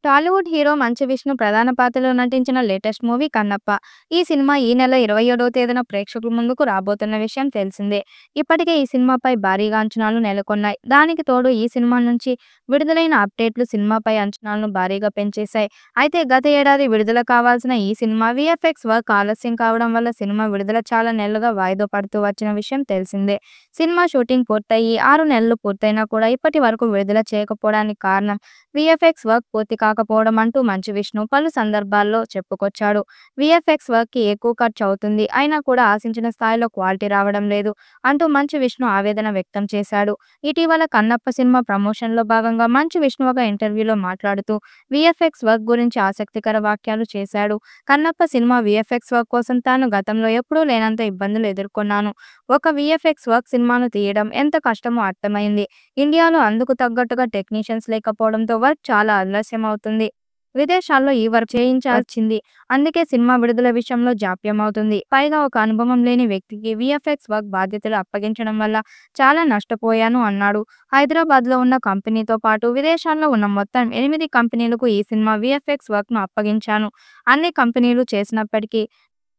Tollywood hero Manchu Vishnu ప్రధాన పాత్రలో నటించిన లేటెస్ట్ మూవీ కన్నప్ప. ఈ సినిమా ఈ నెల 27వ తేదీన ప్రేక్షకుల ముందుకు రాబోతున్న విషయం తెలిసిందే. ఇప్పటికే ఈ సినిమాపై భారీగా అంచనాలు నెలకొన్నాయి. దానికి తోడు ఈ సినిమా నుంచి విడుదలైన అప్డేట్లు సినిమాపై అంచనాలను భారీగా పెంచేశాయి. అయితే గత ఏడాది విడుదల కావాల్సిన ఈ సినిమా వీఎఫ్ఎక్స్ వర్క్ ఆలస్యం కావడం వల్ల సినిమా విడుదల చాలా నెలలుగా వాయిదా పడుతూ వచ్చిన విషయం తెలిసిందే. సినిమా షూటింగ్ పూర్తయి 6 నెలలు పూర్తయినా కూడా ఇప్పటి వరకు విడుదల చేయకపోవడానికి కారణం వీఎఫ్ఎక్స్ వర్క్ పూర్తి కాకపోవడం అంటూ మంచు విష్ణు పలు సందర్భాల్లో చెప్పుకొచ్చాడు. వీఎఫ్ఎక్స్ వర్క్ కి ఎక్కువ ఖర్చు అవుతుంది, అయినా కూడా ఆశించిన స్థాయిలో క్వాలిటీ రావడం లేదు అంటూ మంచు విష్ణు ఆవేదన వ్యక్తం చేశాడు. ఇటీవల కన్నప్ప సినిమా ప్రమోషన్ లో భాగంగా మంచు విష్ణు ఒక ఇంటర్వ్యూలో మాట్లాడుతూ వీఎఫ్ఎక్స్ వర్క్ గురించి ఆసక్తికర వ్యాఖ్యలు చేశాడు. కన్నప్ప సినిమా వీఎఫ్ఎక్స్ వర్క్ కోసం తాను గతంలో ఎప్పుడూ లేనంత ఇబ్బందులు ఎదుర్కొన్నాను. ఒక వీఎఫ్ఎక్స్ వర్క్ సినిమాను తీయడం ఎంత కష్టమో అర్థమైంది. ఇండియాలో అందుకు తగ్గట్టుగా టెక్నీషియన్స్ లేకపోవడంతో వర్క్ చాలా ఆలస్యం అవుతుంది. విదేశాల్లో ఈ వర్క్ చేయించాల్సింది. అందుకే సినిమా విడుదల విషయంలో జాప్యం అవుతుంది. పైగా ఒక అనుభవం లేని వ్యక్తికి వీఎఫ్ఎక్స్ వర్క్ బాధ్యతలు అప్పగించడం వల్ల చాలా నష్టపోయాను అన్నాడు. హైదరాబాద్లో ఉన్న కంపెనీతో పాటు విదేశాల్లో ఉన్న మొత్తం 8 కంపెనీలకు ఈ సినిమా వీఎఫ్ఎక్స్ వర్క్ను అప్పగించాను. అన్ని కంపెనీలు చేసినప్పటికీ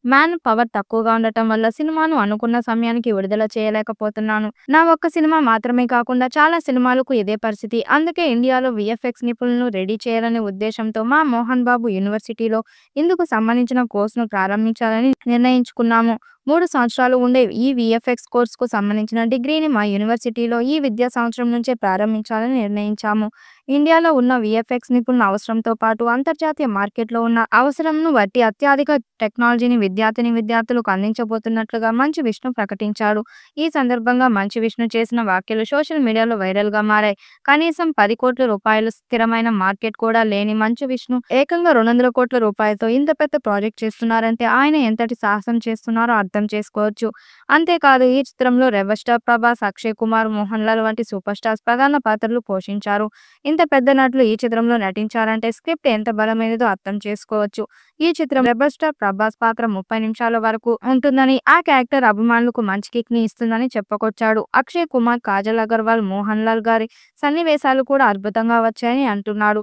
మ్యాన్ పవర్ తక్కువగా ఉండటం వల్ల సినిమాను అనుకున్న సమయానికి విడుదల చేయలేకపోతున్నాను. నా ఒక్క సినిమా మాత్రమే కాకుండా చాలా సినిమాలకు ఇదే పరిస్థితి. అందుకే ఇండియాలో వీఎఫ్ఎక్స్ నిపుణులను రెడీ చేయాలనే ఉద్దేశంతో మా మోహన్ బాబు యూనివర్సిటీలో ఇందుకు సంబంధించిన కోర్సును ప్రారంభించాలని నిర్ణయించుకున్నాము. 3 సంవత్సరాలు ఉండే ఈ వీఎఫ్ఎక్స్ కోర్సుకు సంబంధించిన డిగ్రీని మా యూనివర్సిటీలో ఈ విద్యా సంవత్సరం నుంచే ప్రారంభించాలని నిర్ణయించాము. ఇండియాలో ఉన్న వీఎఫ్ఎక్స్ నిపుణుల అవసరంతో పాటు అంతర్జాతీయ మార్కెట్లో ఉన్న అవసరంను బట్టి అత్యాధునిక టెక్నాలజీని విద్యార్థులకు అందించబోతున్నట్లుగా మంచు విష్ణు ప్రకటించాడు. ఈ సందర్భంగా మంచు విష్ణు చేసిన వ్యాఖ్యలు సోషల్ మీడియాలో వైరల్గా మారాయి. కనీసం 10 కోట్ల రూపాయలు స్థిరమైన మార్కెట్ కూడా లేని మంచు విష్ణు ఏకంగా 200 కోట్ల రూపాయలతో ఇంత పెద్ద ప్రాజెక్ట్ చేస్తున్నారంటే ఆయన ఎంతటి సాహసం చేస్తున్నారో అర్థం చేసుకోవచ్చు. అంతేకాదు ఈ చిత్రంలో రెబల్ స్టార్ ప్రభాస్, అక్షయ్ కుమార్, మోహన్ లాల్ వంటి సూపర్ స్టార్స్ ప్రధాన పాత్రలు పోషించారు. ఇంత పెద్ద నటులు ఈ చిత్రంలో నటించారంటే స్క్రిప్ట్ ఎంత బలమైనదో అర్థం చేసుకోవచ్చు. ఈ చిత్రం రెబల్ స్టార్ ప్రభాస్ పాత్ర 30 నిమిషాల వరకు ఉంటుందని, ఆ క్యారెక్టర్ అభిమానులకు మంచి కిక్ ని ఇస్తుందని చెప్పుకొచ్చాడు. అక్షయ్ కుమార్, కాజల్ అగర్వాల్, మోహన్ లాల్ గారి సన్నివేశాలు కూడా అద్భుతంగా వచ్చాయని అంటున్నాడు.